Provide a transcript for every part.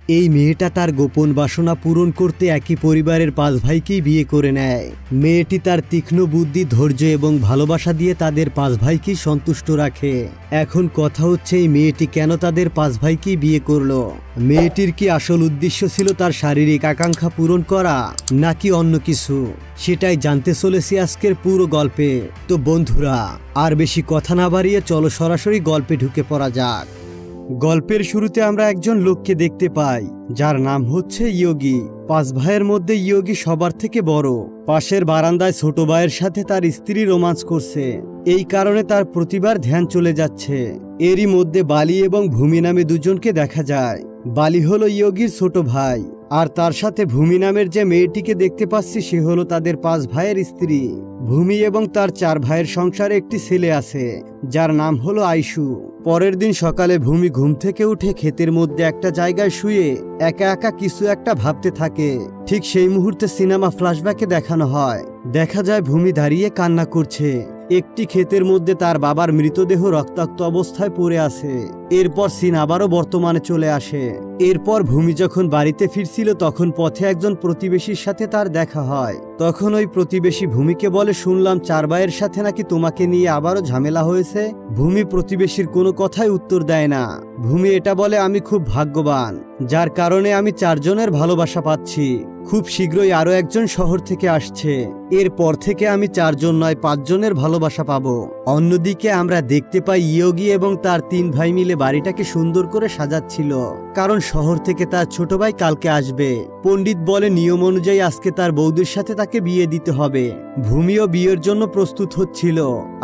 এই মেয়েটা তার গোপন বাসনা পূরণ করতে একই পরিবারের 5 ভাইকেই বিয়ে করে নেয়। মেয়েটি তার তীক্ষ্ণ বুদ্ধি, ধৈর্য এবং ভালোবাসা দিয়ে তাদের 5 ভাইকেই সন্তুষ্ট রাখে। এখন কথা হচ্ছে এই মেয়েটি কেন তাদের 5 ভাইকেই বিয়ে করলো? মেয়েটির কি আসল উদ্দেশ্য ছিল তার শারীরিক আকাঙ্ক্ষা পূরণ করা, নাকি অন্য কিছু? সেটাই জানতে চলেছি আজকের পুরো গল্পে। তো বন্ধুরা, আর বেশি কথা না বাড়িয়ে চলো সরাসরি গল্পে ঢুকে পড়া যাক। গল্পের শুরুতে আমরা একজন লোককে দেখতে পাই, যার নাম হচ্ছে ইয়োগি। 5 ভাইয়ের মধ্যে ইয়োগি সবার থেকে বড়। পাশের বারান্দায় ছোট ভাইয়ের সাথে তার স্ত্রী রোমান্স করছে, এই কারণে তার প্রতিবার ধ্যান চলে যাচ্ছে। এরই মধ্যে বালি এবং ভূমি নামে দুজনকে দেখা যায়। বালি হলো ইয়োগির ছোট ভাই, আর তার সাথে ভূমি নামের যে মেয়েটিকে দেখতে পাচ্ছি সে হলো তাদের 5 ভাইয়ের স্ত্রী। ভূমি এবং তার 4 ভাইয়ের সংসারে একটি ছেলে আছে, যার নাম হলো আইশু। পরের দিন সকালে ভূমি ঘুম থেকে উঠে ক্ষেতের মধ্যে একটা জায়গায় শুয়ে একা একা কিছু একটা ভাবতে থাকে। ঠিক সেই মুহূর্তে সিনেমা ফ্ল্যাশব্যাকে দেখানো হয়। দেখা যায় ভূমি দাঁড়িয়ে কান্না করছে। একটি ক্ষেতের মধ্যে তার বাবার মৃতদেহ রক্তাক্ত অবস্থায় পড়ে আছে। এরপর সিন আবারও বর্তমানে চলে আসে। এরপর ভূমি যখন বাড়িতে ফিরছিল তখন পথে একজন প্রতিবেশীর সাথে তার দেখা হয়। তখন ওই প্রতিবেশী ভূমিকে বলে, শুনলাম 4 ভাইয়ের সাথে নাকি তোমাকে নিয়ে আবারও ঝামেলা হয়েছে। ভূমি প্রতিবেশীর কোনো কথাই উত্তর দেয় না। ভূমি এটা বলে, আমি খুব ভাগ্যবান, যার কারণে আমি 4 জনের ভালোবাসা পাচ্ছি। খুব শীঘ্রই আরো একজন শহর থেকে আসছে। এরপর থেকে আমি 4 জন নয় 5 জনের ভালোবাসা পাবো। অন্যদিকে আমরা দেখতে পাই ইয়োগি এবং তার 3 ভাই মিলে বাড়িটাকে সুন্দর করে সাজাচ্ছিল, কারণ শহর থেকে তার ছোট ভাই কালকে আসবে। পণ্ডিত বলে নিয়ম অনুযায়ী আজকে তার বৌদির সাথে তাকে বিয়ে দিতে হবে। ভূমিও বিয়ের জন্য প্রস্তুত হচ্ছিল।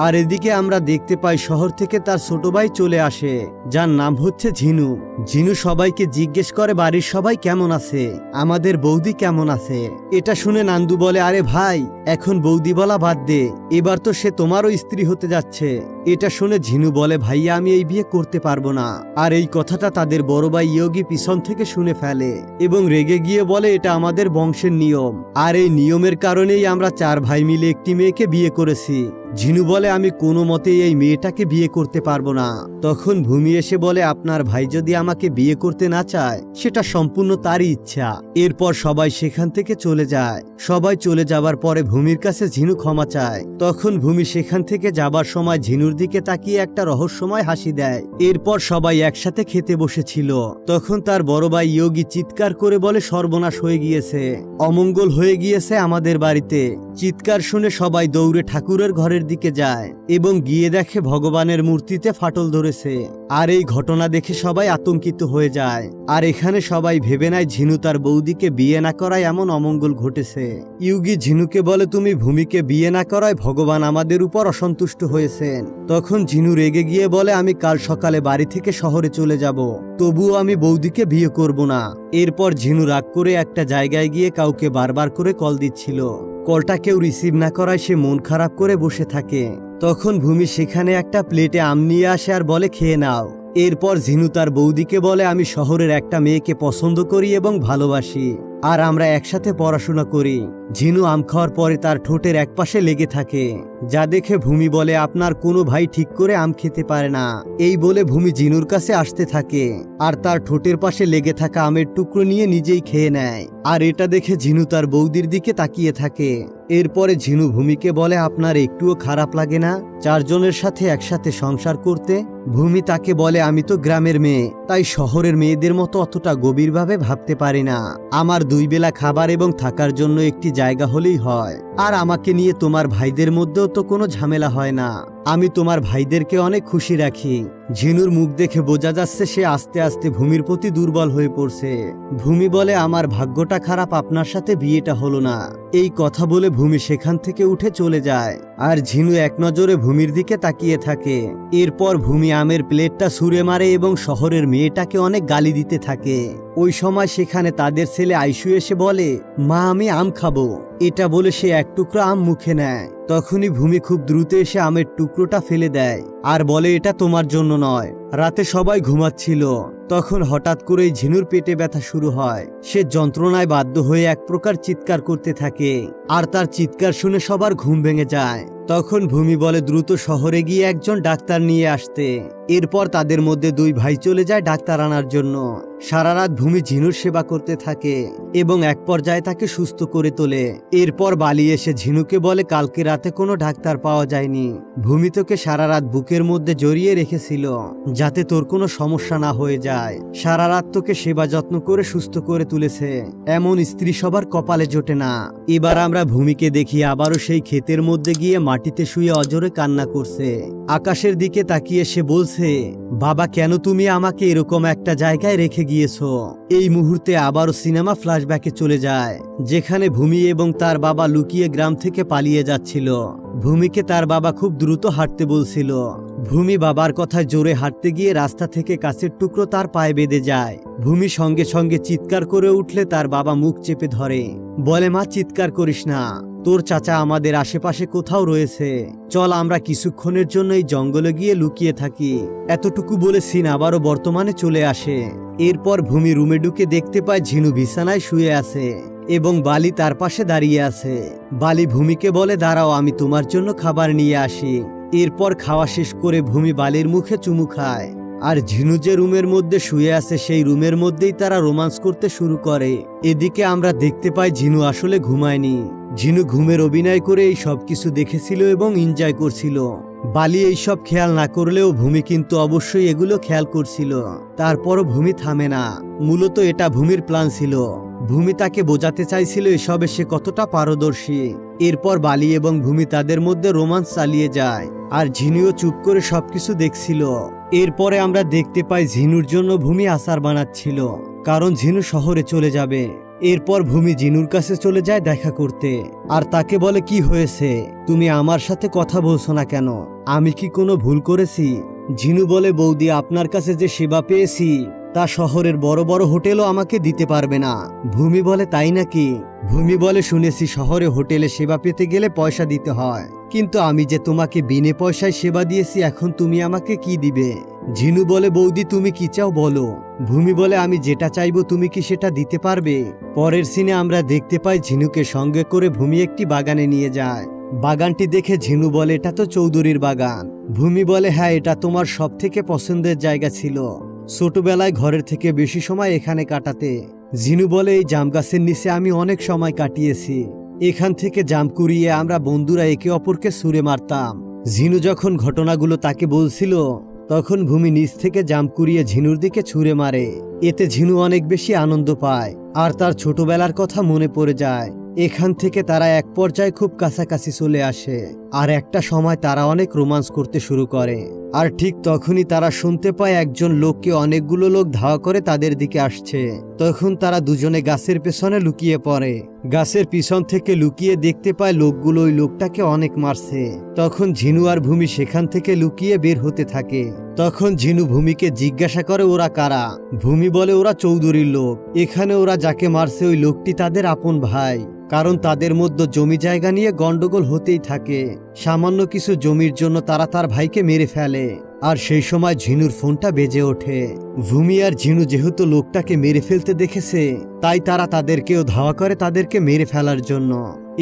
আর এদিকে আমরা দেখতে পাই শহর থেকে তার ছোট ভাই চলে আসে, যার নাম হচ্ছে ঝিনু। ঝিনু সবাইকে জিজ্ঞেস করে বাড়ির সবাই কেমন আছে, আমাদের বৌদি কেমন আছে। এটা শুনে নান্দু বলে, আরে ভাই, এখন বৌদি বলা বাদ দে, এবার তো সে তোমারও স্ত্রী হতে যাচ্ছে। এটা শুনে ঝিনু বলে, ভাইয়া আমি এই বিয়ে করতে পারবো না। আর এই কথাটা তাদের বড় ভাই ইয়োগি পিছন থেকে শুনে ফেলে এবং রেগে গিয়ে বলে, এটা আমাদের বংশের নিয়ম, আর এই নিয়মের কারণেই আমরা 4 ভাই মিলে একটি মেয়েকে বিয়ে করেছি। ঝিনু বলে, আমি কোনো মতেই এই মেয়েটাকে বিয়ে করতে পারবো না। তখন ভূমি এসে বলে, আপনার ভাই যদি আমাকে বিয়ে করতে না চায় সেটা সম্পূর্ণ তারই ইচ্ছা। এরপর সবাই সেখান থেকে চলে যায়। সবাই চলে যাবার পরে ভূমির কাছে ঝিনু ক্ষমা চায়। তখন ভূমি সেখান থেকে যাবার সময় ঝিনুর দিকে তাকিয়ে একটা রহস্যময় হাসি দেয়। এরপর সবাই একসাথে খেতে বসেছিল। তখন তার বড় ভাই ইয়োগি চিৎকার করে বলে, সর্বনাশ হয়ে গিয়েছে, অমঙ্গল হয়ে গিয়েছে আমাদের বাড়িতে। চিৎকার শুনে সবাই দৌড়ে ঠাকুরের ঘরের দিকে যায় এবং গিয়ে দেখে ভগবানের মূর্তিতে ফাটল ধরেছে। আর এই ঘটনা দেখে সবাই আতঙ্কিত হয়ে যায়। আর এখানে সবাই ভেবে নেয় ঝিনু তার বৌদিকে বিয়ে না করায় এমন অমঙ্গল ঘটেছে। ইয়োগি ঝিনুকে বলে, তুমি ভূমিকে বিয়ে না করায় ভগবান আমাদের উপর অসন্তুষ্ট হয়েছেন। তখন ঝিনু রেগে গিয়ে বলে, আমি কাল সকালে বাড়ি থেকে শহরে চলে যাব, তবুও আমি বৌদিকে বিয়ে করব না। এরপর ঝিনু রাগ করে একটা জায়গায় গিয়ে কাউকে বারবার করে কল দিচ্ছিল। কলটা কেউ রিসিভ না করায় সে মন খারাপ করে বসে থাকে। তখন ভূমি সেখানে একটা প্লেটে আম নিয়ে আসে আর বলে, খেয়ে নাও। এরপর ঝিনু তার বৌদিকে বলে, আমি শহরের একটা মেয়েকে পছন্দ করি এবং ভালোবাসি, আর আমরা একসাথে পড়াশোনা করি। ঝিনু আম খাওয়ার পরে তার ঠোঁটের একপাশে লেগে থাকে, যা দেখে ভূমি বলে, আপনার কোনো ভাই ঠিক করে আম খেতে পারে না। এই বলে ভূমি ঝিনুর কাছে আসতে থাকে আর তার ঠোঁটের পাশে লেগে থাকা আমের টুকরো নিয়ে নিজেই খেয়ে নেয়। আর এটা দেখে ঝিনু তার বৌদির দিকে তাকিয়ে থাকে। এরপরে ঝিনু ভূমিকে বলে, আপনার একটুও খারাপ লাগে না 4 জনের সাথে একসাথে সংসার করতে? ভূমি তাকে বলে, আমি তো গ্রামের মেয়ে, তাই শহরের মেয়েদের মতো অতটা গভীরভাবে ভাবতে পারি না। আমার 2 বেলা খাবার এবং থাকার জন্য একটি জায়গা হলেই হয়। আর আমাকে নিয়ে তোমার ভাইদের মধ্যেও তো কোনো ঝামেলা হয় না। আমি তোমার ভাইদেরকে অনেক খুশি রাখি। ঝিনুর মুখ দেখে বোঝা যাচ্ছে সে আস্তে আস্তে ভূমির প্রতি দুর্বল হয়ে পড়ছে। ভূমি বলে, আমার ভাগ্যটা খারাপ, আপনার সাথে বিয়েটা হলো না। এই কথা বলে ভূমি সেখান থেকে উঠে চলে যায়। আর ঝিনু এক নজরে ভূমির দিকে তাকিয়ে থাকে। এরপর ভূমি আমের প্লেটটা ছুঁড়ে মারে এবং শহরের মেয়েটাকে অনেক গালি দিতে থাকে। ওই সময় সেখানে তাদের ছেলে আইশু এসে বলে, মা আমি আম খাবো। এটা বলে সে এক টুকরো আম মুখে নেয়। তখনই ভূমি খুব দ্রুত এসে আমের টুকরোটা ফেলে দেয় আর বলে, এটা তোমার জন্য নয়। রাতে সবাই ঘুমাচ্ছিল, তখন হঠাৎ করেই ঝিনুর পেটে ব্যথা শুরু হয়। সে যন্ত্রণায় বাধ্য হয়ে এক প্রকার চিৎকার করতে থাকে, আর তার চিৎকার শুনে সবার ঘুম ভেঙে যায়। তখন ভূমি বলে দ্রুত শহরে গিয়ে একজন ডাক্তার নিয়ে আসতে। এরপর তাদের মধ্যে দুই ভাই চলে যায় ডাক্তার আনার জন্য। সারা রাত ভূমি ঝিনুর সেবা করতে থাকে এবং এক পর্যায়ে তাকে সুস্থ করে তোলে। এরপর বালি এসে ঝিনুকে বলে কালকে রাতে কোনো ডাক্তার পাওয়া যায়নি। ভূমি তোকে সারা রাত বুকের মধ্যে জড়িয়ে রেখেছিল যাতে তোর কোনো সমস্যা না হয়ে যায়। সারা রাত তোকে সেবা যত্ন করে সুস্থ করে তুলেছে। এমন স্ত্রী সবার কপালে জোটে না। এবার আমরা ভূমিকে দেখি আবারও সেই ক্ষেতের মধ্যে গিয়ে মাটিতে শুয়ে অজরে কান্না করছে। আকাশের দিকে তাকিয়ে সে বলছে, বাবা কেন তুমি আমাকে এরকম একটা জায়গায় রেখে গিয়েছো? এই মুহূর্তে আবারও সিনেমা ফ্ল্যাশব্যাকে চলে যায়, যেখানে ভূমি এবং তার বাবা লুকিয়ে গ্রাম থেকে পালিয়ে যাচ্ছিল। ভূমিকে তার বাবা খুব দ্রুত হাঁটতে বলছিল। ভূমি বাবার কথায় জোরে হাঁটতে গিয়ে রাস্তা থেকে কাছের টুকরো তার পায়ে বেঁধে যায়। ভূমি সঙ্গে সঙ্গে চিৎকার করে উঠলে তার বাবা মুখ চেপে ধরে, বলে মা চিৎকার করিস না, তোর চাচা আমাদের আশেপাশে কোথাও রয়েছে, চল আমরা কিছুক্ষণের জন্য এই জঙ্গলে গিয়ে লুকিয়ে থাকি। এতটুকু বলে সিন আবারও বর্তমানে চলে আসে। এরপর ভূমি রুমে ঢুকে দেখতে পায় ঝিনু বিছানায় শুয়ে আছে এবং বালি তার পাশে দাঁড়িয়ে আছে। বালি ভূমিকে বলে দাঁড়াও, আমি তোমার জন্য খাবার নিয়ে আসি। এরপর খাওয়া শেষ করে ভূমি বালির মুখে চুমু খায়, আর ঝিনু যে রুমের মধ্যে শুয়ে আছে সেই রুমের মধ্যেই তারা রোমান্স করতে শুরু করে। এদিকে আমরা দেখতে পাই ঝিনু আসলে ঘুমায়নি। ঝিনু ঘুমের অভিনয় করে এই সব কিছু দেখেছিল এবং এনজয় করছিল। বালি এইসব খেয়াল না করলেও ভূমি কিন্তু অবশ্যই এগুলো খেয়াল করছিল। তারপরও ভূমি থামে না। মূলত এটা ভূমির প্ল্যান ছিল। ভূমি তাকে বোঝাতে চাইছিল এসবে সে কতটা পারদর্শী। এরপর বালি এবং ভূমি তাদের মধ্যে রোমান্স চালিয়ে যায়, আর ঝিনুও চুপ করে সবকিছু দেখছিল। এরপরে আমরা দেখতে পাই ঝিনুর জন্য ভূমি আচার বানাচ্ছিল, কারণ ঝিনু শহরে চলে যাবে। এরপর ভূমি ঝিনুর কাছে চলে যায় দেখা করতে, আর তাকে বলে কি হয়েছে, তুমি আমার সাথে কথা বলছো না কেন? আমি কি কোনো ভুল করেছি? ঝিনু বলে বৌদি, আপনার কাছে যে সেবা পেয়েছি তা শহরের বড় বড় হোটেলও আমাকে দিতে পারবে না। ভূমি বলে তাই নাকি? ভূমি বলে শুনেছি শহরে হোটেলে সেবা পেতে গেলে পয়সা দিতে হয়, কিন্তু আমি যে তোমাকে বিনে পয়সায় সেবা দিয়েছি, এখন তুমি আমাকে কি দিবে? ঝিনু বলে বৌদি তুমি কি চাও বলো। ভূমি বলে আমি যেটা চাইবো তুমি কি সেটা দিতে পারবে? পরের সিনে আমরা দেখতে পাই ঝিনুকে সঙ্গে করে ভূমি একটি বাগানে নিয়ে যায়। বাগানটি দেখে ঝিনু বলে এটা তো চৌধুরীর বাগান। ভূমি বলে হ্যাঁ, এটা তোমার সব থেকে পছন্দের জায়গা ছিল, ছোটবেলায় ঘরের থেকে বেশি সময় এখানে কাটাতে। ঝিনু বলে এই জাম গাছের নিচে আমি অনেক সময় কাটিয়েছি, এখান থেকে জাম কুড়িয়ে আমরা বন্ধুরা একে অপরকে ছুঁড়ে মারতাম। ঝিনু যখন ঘটনাগুলো তাকে বলছিল, তখন ভূমি নিচ থেকে জাম কুড়িয়ে ঝিনুর দিকে ছুঁড়ে মারে। এতে ঝিনু অনেক বেশি আনন্দ পায়, আর তার ছোটবেলার কথা মনে পড়ে যায়। এখান থেকে তারা এক পর্যায়ে খুব কাছাকাছি চলে আসে, আর একটা সময় তারা অনেক রোমান্স করতে শুরু করে। আর ঠিক তখনই তারা শুনতে পায় একজন লোককে অনেকগুলো লোক ধাওয়া করে তাদের দিকে আসছে। তখন তারা দুজনে গাছের পেছনে লুকিয়ে পড়ে। গাছের পিছন থেকে লুকিয়ে দেখতে পায় লোকগুলো ওই লোকটাকে অনেক মারছে। তখন ঝিনু আর ভূমি সেখান থেকে লুকিয়ে বের হতে থাকে। তখন ঝিনু ভূমিকে জিজ্ঞাসা করে ওরা কারা? ভূমি বলে ওরা চৌধুরীর লোক। এখানে ওরা যাকে মারছে ওই লোকটি তাদের আপন ভাই, কারণ তাদের মধ্যে জমি জায়গা নিয়ে গন্ডগোল হতেই থাকে। সামান্য কিছু জমির জন্য তারা তার ভাইকে মেরে ফেলে, আর সেই সময় ঝিনুর ফোনটা বেজে ওঠে। ভূমি আর ঝিনু যেহেতু লোকটাকে মেরে ফেলতে দেখেছে, তাই তারা তাদেরকেও ধাওয়া করে তাদেরকে মেরে ফেলার জন্য।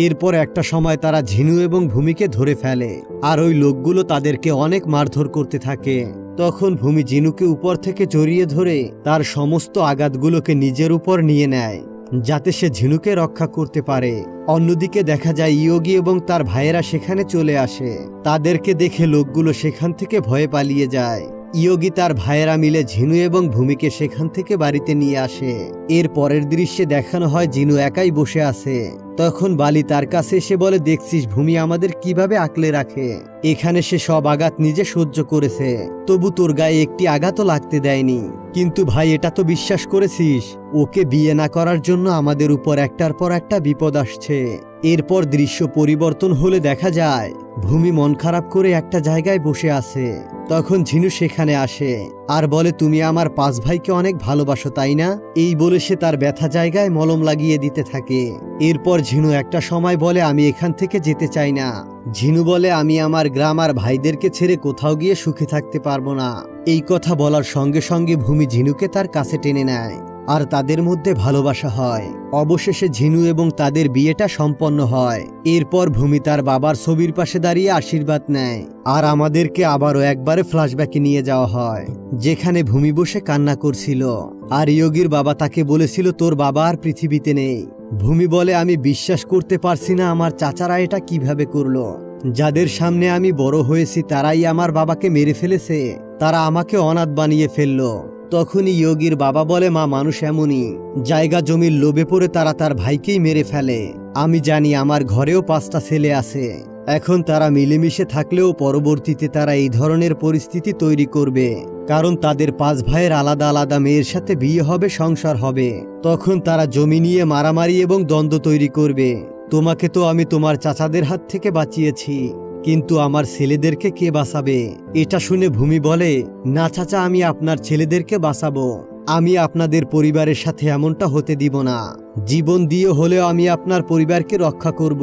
এরপর একটা সময় তারা ঝিনু এবং ভূমিকে ধরে ফেলে, আর ওই লোকগুলো তাদেরকে অনেক মারধর করতে থাকে। তখন ভূমি ঝিনুকে উপর থেকে জড়িয়ে ধরে তার সমস্ত আঘাতগুলোকে নিজের উপর নিয়ে নেয়, যাতে সে ঝিনুকে রক্ষা করতে পারে। অন্যদিকে দেখা যায় ইয়োগি এবং তার ভাইয়েরা সেখানে চলে আসে। তাদেরকে দেখে লোকগুলো সেখান থেকে ভয়ে পালিয়ে যায়। ইয়োগি তার ভাইয়েরা মিলে ঝিনু এবং ভূমিকে সেখান থেকে বাড়িতে নিয়ে আসে। এর পরের দৃশ্যে দেখানো হয় ঝিনু একাই বসে আছে। তখন বালি তার কাছে এসে বলে দেখছিস ভূমি আমাদের কিভাবে আঁকলে রাখে। এখানে সে সব আঘাত নিজে সহ্য করেছে, তবু তোর গায়ে একটি আঘাতও লাগতে দেয়নি। কিন্তু ভাই এটা তো বিশ্বাস করেছিস ওকে বিয়ে না করার জন্য আমাদের উপর একটার পর একটা বিপদ আসছে। এরপর দৃশ্য পরিবর্তন হলে দেখা যায় ভূমি মন খারাপ করে একটা জায়গায় বসে আছে। তখন ঝিনু সেখানে আসে আর বলে তুমি আমার 5 ভাইকে অনেক ভালোবাসো তাই না? এই বলে সে তার ব্যথা জায়গায় মলম লাগিয়ে দিতে থাকে। এরপর ঝিনু একটা সময় বলে আমি এখান থেকে যেতে চাই না। ঝিনু বলে, আমি আমার গ্রাম আর ভাইদেরকে ছেড়ে কোথাও গিয়ে সুখে থাকতে পারবো না। এই কথা বলার সঙ্গে সঙ্গে ভূমি ঝিনুকে তার কাছে টেনে নেয় আর তাদের মধ্যে ভালোবাসা হয়। অবশেষে ঝিনু এবং তাদের বিয়েটা সম্পন্ন হয়। এরপর ভূমি তার বাবার ছবির পাশে দাঁড়িয়ে আশীর্বাদ নেয় আর আমাদেরকে আবারও একবারে ফ্ল্যাশব্যাকে নিয়ে যাওয়া হয়, যেখানে ভূমি বসে কান্না করছিল আর ইয়োগীর বাবা তাকে বলেছিল তোর বাবা আর পৃথিবীতে নেই। ভূমি বলে, আমি বিশ্বাস করতে পারছি না আমার চাচারা এটা কিভাবে করলো। যাদের সামনে আমি বড় হয়েছি তারাই আমার বাবাকে মেরে ফেলেছে, তারা আমাকে অনাথ বানিয়ে ফেললো। তখনই ইয়োগীর বাবা বলে, মা মানুষ এমনই, জায়গা জমির লোভে পড়ে তারা তার ভাইকেই মেরে ফেলে। আমি জানি আমার ঘরেও 5টা ছেলে আছে, এখন তারা মিলেমিশে থাকলেও পরবর্তীতে তারা এই ধরনের পরিস্থিতি তৈরি করবে, কারণ তাদের 5 ভাইয়ের আলাদা আলাদা মেয়ের সাথে বিয়ে হবে, সংসার হবে। তখন তারা জমি নিয়ে মারামারি এবং দ্বন্দ্ব তৈরি করবে। তোমাকে তো আমি তোমার চাচাদের হাত থেকে বাঁচিয়েছি, কিন্তু আমার ছেলেদেরকে কে বাঁচাবে? এটা শুনে ভূমি বলে, না চাচা, আমি আপনার ছেলেদেরকে বাঁচাবো। আমি আপনাদের পরিবারের সাথে এমনটা হতে দিব না। জীবন দিয়ে হলেও আমি আপনার পরিবারকে রক্ষা করব।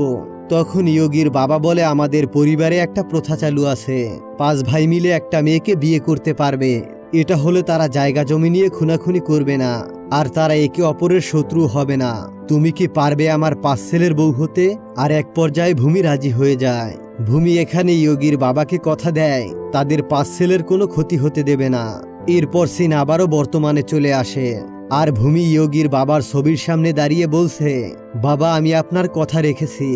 তখন ইয়োগীর বাবা বলে, আমাদের পরিবারে একটা প্রথা চালু আছে, 5 ভাই মিলে একটা মেয়েকে বিয়ে করতে পারবে। এটা হলে তারা জায়গা জমি নিয়ে খুনাখুনি করবে না আর তারা একে অপরের শত্রু হবে না। তুমি কি পারবে আমার 5 ছেলের বউ হতে? আর এক পর্যায়ে ভূমি রাজি হয়ে যায়। ভূমি এখানে ইয়োগীর বাবাকে কথা দেয় তাদের 5 ছেলের কোনো ক্ষতি হতে দেবে না। এরপর সিন আবারও বর্তমানে চলে আসে আর ভূমি ইয়োগীর বাবার ছবির সামনে দাঁড়িয়ে বলছে, বাবা আমি আপনার কথা রেখেছি।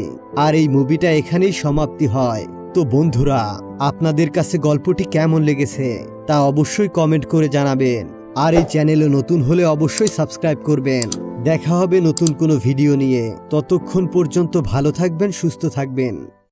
আর এই মুভিটা এখানেই সমাপ্তি হয়। তো বন্ধুরা, আপনাদের কাছে গল্পটি কেমন লেগেছে তা অবশ্যই কমেন্ট করে জানাবেন। আর এই চ্যানেলে নতুন হলে অবশ্যই সাবস্ক্রাইব করবেন। দেখা হবে নতুন কোনো ভিডিও নিয়ে। ততক্ষণ পর্যন্ত ভালো থাকবেন, সুস্থ থাকবেন।